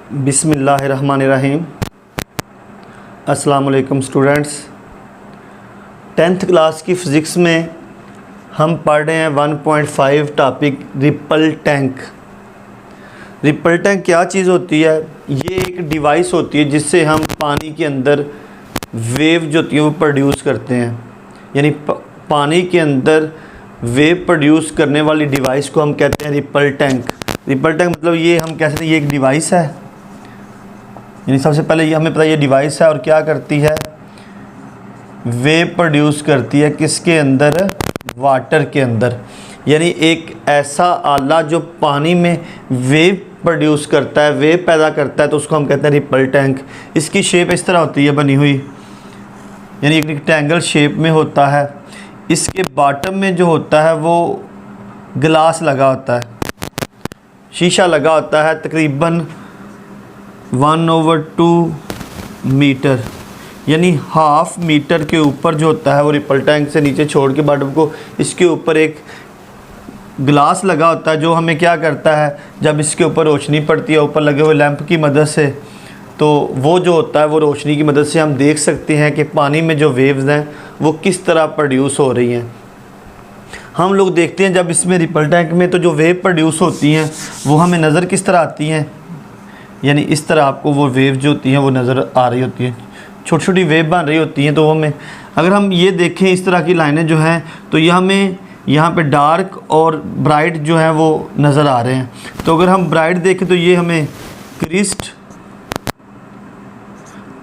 बिस्मिल्लाहिर्रहमानिर्रहीम। अस्सलाम वालेकुम स्टूडेंट्स। 10th क्लास की फ़िज़िक्स में हम पढ़ रहे हैं 1.5 topic ripple tank. Ripple tank क्या चीज़ होती है? ये एक डिवाइस होती है जिससे हम पानी के अंदर वेव जो होती है वो प्रोड्यूस करते हैं। यानी पानी के अंदर वेव प्रोड्यूस करने वाली डिवाइस को हम कहते हैं रिपल टैंक। रिपल टैंक मतलब ये हम कह सकते हैं ये एक डिवाइस है। यानी सबसे पहले ये हमें पता है ये डिवाइस है और क्या करती है, वेव प्रोड्यूस करती है किसके अंदर? वाटर के अंदर। यानी एक ऐसा आला जो पानी में वेव प्रोड्यूस करता है, वेव पैदा करता है, तो उसको हम कहते हैं रिपल टैंक। इसकी शेप इस तरह होती है बनी हुई, यानी एक रेक्टेंगल शेप में होता है। इसके बॉटम में जो होता है वो ग्लास लगा होता है, शीशा लगा होता है, तकरीबन 1/2 मीटर यानी हाफ मीटर के ऊपर जो होता है वो रिपल टैंक से नीचे छोड़ के बॉटम को, इसके ऊपर एक ग्लास लगा होता है जो हमें क्या करता है, जब इसके ऊपर रोशनी पड़ती है ऊपर लगे हुए लैंप की मदद से, तो वो जो होता है वो रोशनी की मदद से हम देख सकते हैं कि पानी में जो वेव्स हैं वो किस तरह प्रोड्यूस हो रही हैं। हम लोग देखते हैं जब इसमें रिपल टैंक में तो जो वेव प्रोड्यूस होती हैं वो हमें नज़र किस तरह आती हैं, यानी इस तरह आपको वो वेव जो होती हैं वो नज़र आ रही होती हैं, छोटी छोटी वेव बन रही होती हैं। तो वो हमें, अगर हम ये देखें इस तरह की लाइनें जो हैं तो ये हमें यहाँ पे डार्क और ब्राइट जो है वो नज़र आ रहे हैं। तो अगर हम ब्राइट देखें तो ये हमें क्रिस्ट,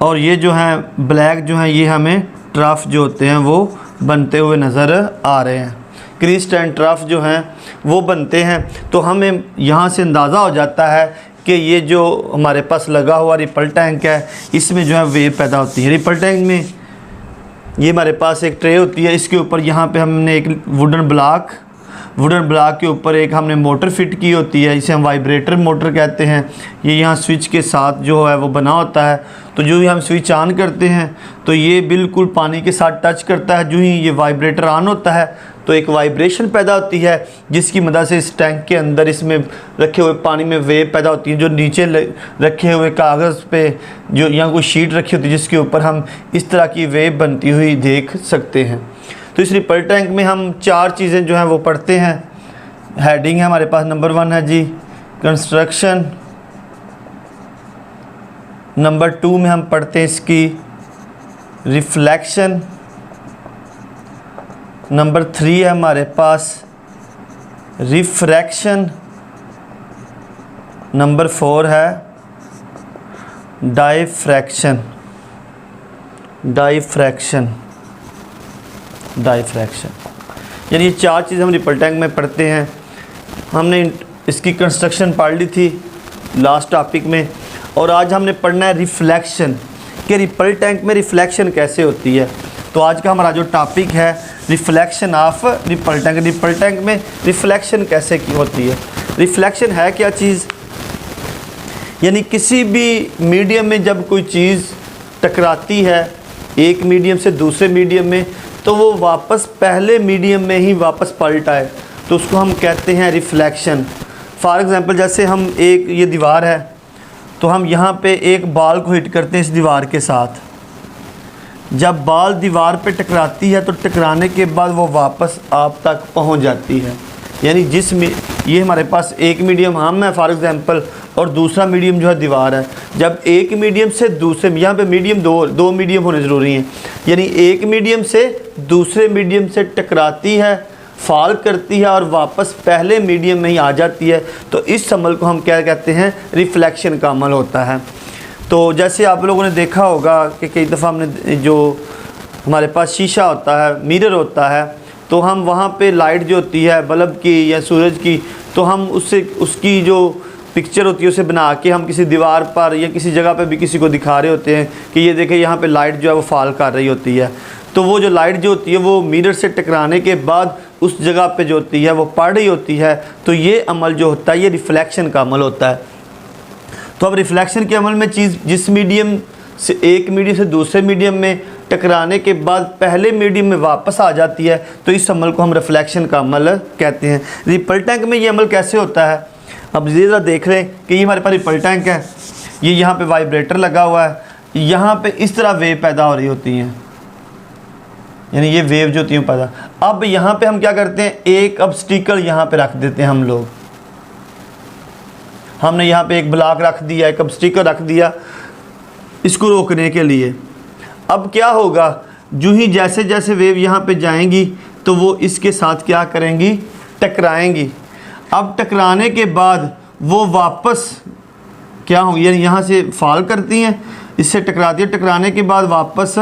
और ये जो है ब्लैक जो है ये हमें ट्रफ जो होते हैं वो बनते हुए नज़र आ रहे हैं। क्रिस्ट एंड ट्रफ जो हैं वो बनते हैं। तो हमें यहाँ से अंदाज़ा हो जाता है कि ये जो हमारे पास लगा हुआ रिपल टैंक है इसमें जो है वेव पैदा होती है। रिपल टैंक में ये हमारे पास एक ट्रे होती है, इसके ऊपर यहाँ पे हमने एक वुडन ब्लॉक के ऊपर एक हमने मोटर फिट की होती है, इसे हम वाइब्रेटर मोटर कहते हैं। ये यहाँ स्विच के साथ जो है वो बना होता है। तो जो ही हम स्विच ऑन करते हैं तो ये बिल्कुल पानी के साथ टच करता है। जो ही ये वाइब्रेटर ऑन होता है तो एक वाइब्रेशन पैदा होती है जिसकी मदद से इस टैंक के अंदर इसमें रखे हुए पानी में वेव पैदा होती है। जो नीचे रखे हुए कागज़ पे जो यहाँ कोई शीट रखी होती है जिसके ऊपर हम इस तरह की वेव बनती हुई देख सकते हैं। तो इस रिपल टैंक में हम 4 चीज़ें जो हैं वो पढ़ते हैं। हेडिंग है हमारे पास, नंबर 1 है जी कंस्ट्रक्शन, नंबर 2 में हम पढ़ते हैं इसकी रिफ्लेक्शन, नंबर 3 है हमारे पास रिफ्रैक्शन, नंबर 4 है डायफ्रैक्शन। यानी ये 4 चीज़ें हम रिपल टैंक में पढ़ते हैं। हमने इसकी कंस्ट्रक्शन पढ़ ली थी लास्ट टॉपिक में, और आज हमने पढ़ना है रिफ्लेक्शन कि रिपल टैंक में रिफ्लेक्शन कैसे होती है। तो आज का हमारा जो टॉपिक है reflection of ripple tank. Ripple tank में रिफ्लेक्शन कैसे की होती है? रिफ्लेक्शन है क्या चीज़? यानी किसी भी मीडियम में जब कोई चीज़ टकराती है एक मीडियम से दूसरे मीडियम में, तो वो वापस पहले मीडियम में ही वापस पलट आए, तो उसको हम कहते हैं रिफ्लेक्शन। फॉर एग्ज़ाम्पल जैसे हम ये दीवार है तो हम यहाँ पे एक बॉल को हिट करते हैं इस दीवार के साथ। जब बॉल दीवार पे टकराती है तो टकराने के बाद वो वापस आप तक पहुँच जाती है। यानी ये हमारे पास एक मीडियम हम है फॉर एग्ज़ाम्पल, और दूसरा मीडियम जो है दीवार है। जब एक मीडियम से दूसरे, यहाँ पे मीडियम दो मीडियम होने ज़रूरी हैं, यानी एक मीडियम से दूसरे मीडियम से टकराती है, फॉल करती है और वापस पहले मीडियम में ही आ जाती है, तो इस अमल को हम क्या कहते हैं? रिफ्लेक्शन का अमल होता है। तो जैसे आप लोगों ने देखा होगा कि कई दफ़ा हमने जो हमारे पास शीशा होता है, मिरर होता है, तो हम वहाँ पे लाइट जो होती है बल्ब की या सूरज की, तो हम उसकी जो पिक्चर होती है उसे बना के हम किसी दीवार पर या किसी जगह पे भी किसी को दिखा रहे होते हैं कि ये देखें यहाँ पे लाइट जो है वो फॉल कर रही होती है। तो वो जो लाइट जो होती है वो मिरर से टकराने के बाद उस जगह पे जो होती है वो पड़ रही होती है। तो ये अमल जो होता है ये रिफ्लेक्शन का अमल होता है। तो अब रिफ्लेक्शन के अमल में चीज़ जिस मीडियम से एक मीडियम से दूसरे मीडियम में टकराने के बाद पहले मीडियम में वापस आ जाती है, तो इस अमल को हम रिफ्लेक्शन का अमल कहते हैं। रिपल टैंक में ये अमल कैसे होता है? अब ज़रा देख रहे हैं कि ये हमारे पास रिपल टैंक है, ये यहाँ पे वाइब्रेटर लगा हुआ है, यहाँ पे इस तरह वेव पैदा हो रही होती हैं, यानी ये वेव जो होती है पैदा। अब यहाँ पे हम क्या करते हैं, एक ऑब्स्टिकल यहाँ पे रख देते हैं हम लोग। हमने यहाँ पे एक ब्लॉक रख दिया, एक ऑब्स्टिकल रख दिया इसको रोकने के लिए। अब क्या होगा, जो ही जैसे जैसे वेव यहाँ पे जाएंगी तो वो इसके साथ क्या करेंगी, टकराएंगी। अब टकराने के बाद वो वापस क्या होंगी, यानी यहाँ से फॉल करती हैं, इससे टकराती है, टकराने के बाद वापस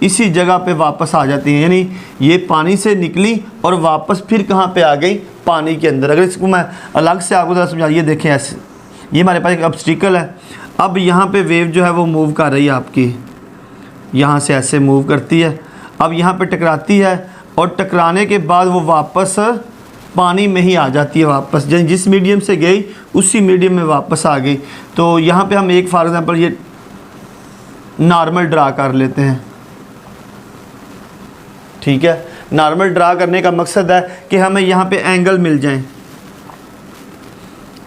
इसी जगह पे वापस आ जाती हैं। यानी ये पानी से निकली और वापस फिर कहाँ पे आ गई, पानी के अंदर। अगर इसको मैं अलग से आपको ज़रा समझा, ये देखें ऐसे, ये हमारे पास एक ऑब्स्टिकल है। अब यहाँ पे वेव जो है वो मूव कर रही है आपकी, यहाँ से ऐसे मूव करती है। अब यहाँ पे टकराती है और टकराने के बाद वो वापस पानी में ही आ जाती है वापस, जिस मीडियम से गई उसी मीडियम में वापस आ गई। तो यहाँ पे हम एक फॉर एग्ज़ाम्पल ये नॉर्मल ड्रा कर लेते हैं, ठीक है। नॉर्मल ड्रा करने का मकसद है कि हमें यहाँ पे एंगल मिल जाएं,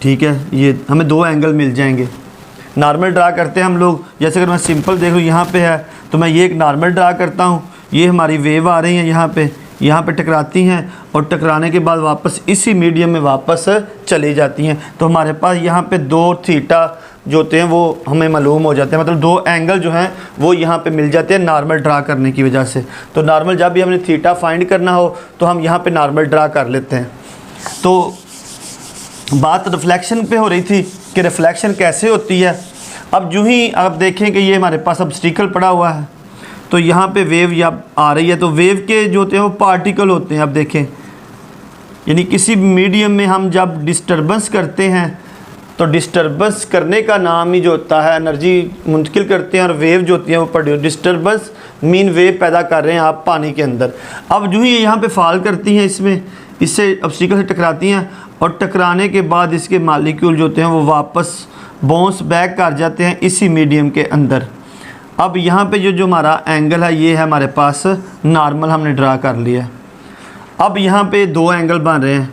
ठीक है, ये हमें 2 एंगल मिल जाएंगे। नॉर्मल ड्रा करते हैं हम लोग, जैसे अगर मैं सिंपल देख लूँ यहाँ पे है तो मैं ये एक नॉर्मल ड्रा करता हूँ, ये हमारी वेव आ रही हैं यहाँ पे टकराती हैं और टकराने के बाद वापस इसी मीडियम में वापस चली जाती हैं। तो हमारे पास यहाँ पे 2 थीटा जो होते हैं वो हमें मालूम हो जाते हैं, मतलब 2 एंगल जो हैं वो यहाँ पे मिल जाते हैं नॉर्मल ड्रा करने की वजह से। तो नॉर्मल जब भी हमने थीटा फाइंड करना हो तो हम यहाँ पे नॉर्मल ड्रा कर लेते हैं। तो बात रिफ्लेक्शन पे हो रही थी कि रिफ्लेक्शन कैसे होती है। अब जो ही आप देखें कि ये हमारे पास ऑब्स्टिकल पड़ा हुआ है, तो यहाँ पे वेव या आ रही है, तो वेव के जो होते हैं वो पार्टिकल होते हैं। अब देखें, यानी किसी मीडियम में हम जब डिस्टर्बेंस करते हैं तो डिस्टर्बेंस करने का नाम ही जो होता है एनर्जी मुंतकिल करते हैं, और वेव जो होती है वो प्रोड्यूस, डिस्टर्बेंस मीन वेव पैदा कर रहे हैं आप पानी के अंदर। अब जो ही यहाँ पे फॉल करती हैं इसमें, इससे ऑब्स्टिकल से टकराती हैं और टकराने के बाद इसके मॉलिक्यूल जो होते हैं वो वापस बाउंस बैक कर जाते हैं इसी मीडियम के अंदर। अब यहाँ पे जो हमारा एंगल है ये है हमारे पास नॉर्मल, हमने ड्रा कर लिया। अब यहाँ पे 2 एंगल बन रहे हैं,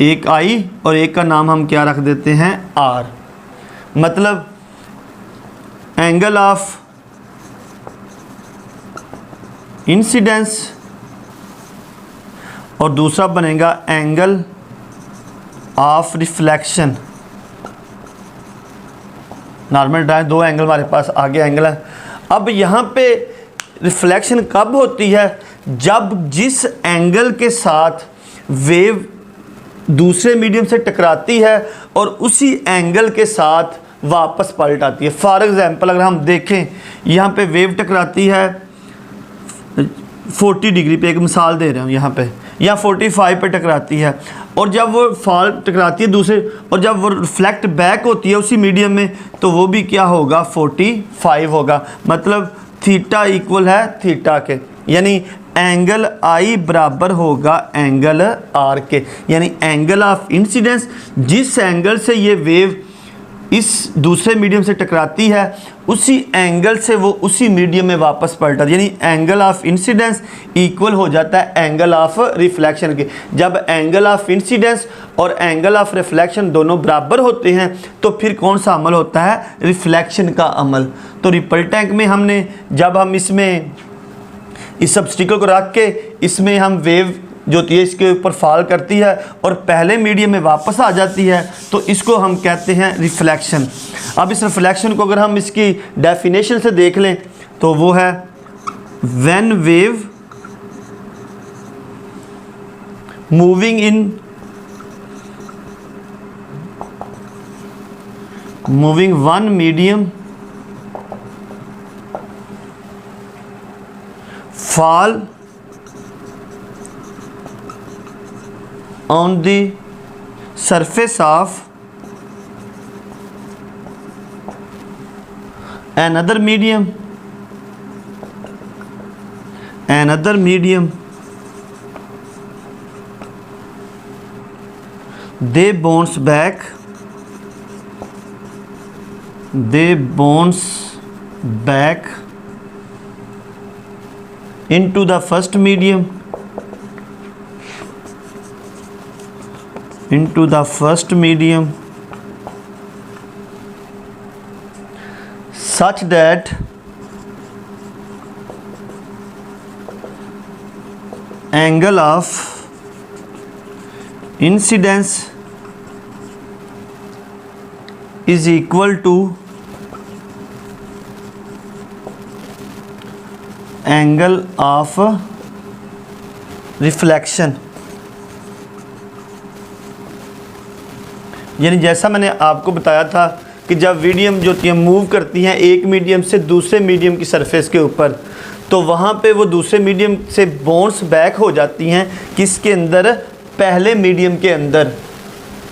एक आई और एक का नाम हम क्या रख देते हैं, आर, मतलब एंगल ऑफ इंसिडेंस और दूसरा बनेगा angle of reflection. Normal drive 2 angle हमारे पास आगे एंगल है। अब यहाँ पे रिफ्लेक्शन कब होती है, जब जिस एंगल के साथ वेव दूसरे मीडियम से टकराती है और उसी एंगल के साथ वापस पलट आती है। फॉर एग्जांपल अगर हम देखें, यहाँ पे वेव टकराती है 40 डिग्री पे, एक मिसाल दे रहा हूँ यहाँ पे, या 45 पे टकराती है, और जब वो फॉल टकराती है दूसरे, और जब वो रिफ्लेक्ट बैक होती है उसी मीडियम में, तो वो भी क्या होगा, 45 होगा। मतलब थीटा इक्वल है थीटा के, यानी एंगल आई बराबर होगा एंगल आर के, यानी एंगल ऑफ इंसिडेंस, जिस एंगल से ये वेव इस दूसरे मीडियम से टकराती है उसी एंगल से वो उसी मीडियम में वापस पलटा, यानी एंगल ऑफ इंसिडेंस इक्वल हो जाता है एंगल ऑफ रिफ्लेक्शन के। जब एंगल ऑफ इंसिडेंस और एंगल ऑफ रिफ्लेक्शन दोनों बराबर होते हैं तो फिर कौन सा अमल होता है, रिफ्लेक्शन का अमल। तो रिपल टैंक में हमने जब हम इसमें इस ऑब्स्टिकल को रख के इसमें हम वेव जो होती है इसके ऊपर फॉल करती है और पहले मीडियम में वापस आ जाती है, तो इसको हम कहते हैं रिफ्लेक्शन। अब इस रिफ्लेक्शन को अगर हम इसकी डेफिनेशन से देख लें तो वो है when wave moving one medium fall on the surface of another medium, they bounce back into the first medium, such that angle of incidence is equal to angle of reflection। यानी जैसा मैंने आपको बताया था कि जब मीडियम जो होती है मूव करती हैं एक मीडियम से दूसरे मीडियम की सरफेस के ऊपर, तो वहाँ पे वो दूसरे मीडियम से बाउंस बैक हो जाती हैं किसके अंदर, पहले मीडियम के अंदर।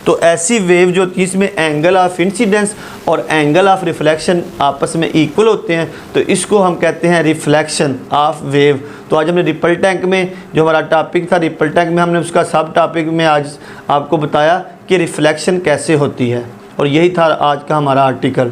तो ऐसी वेव जो होती है इसमें एंगल ऑफ इंसिडेंस और एंगल ऑफ रिफ्लेक्शन आपस में इक्वल होते हैं, तो इसको हम कहते हैं रिफ्लेक्शन ऑफ वेव। तो आज हमने रिपल टैंक में जो हमारा टॉपिक था रिपल टैंक में, हमने उसका सब टॉपिक में आज आपको बताया कि रिफ्लेक्शन कैसे होती है, और यही था आज का हमारा आर्टिकल।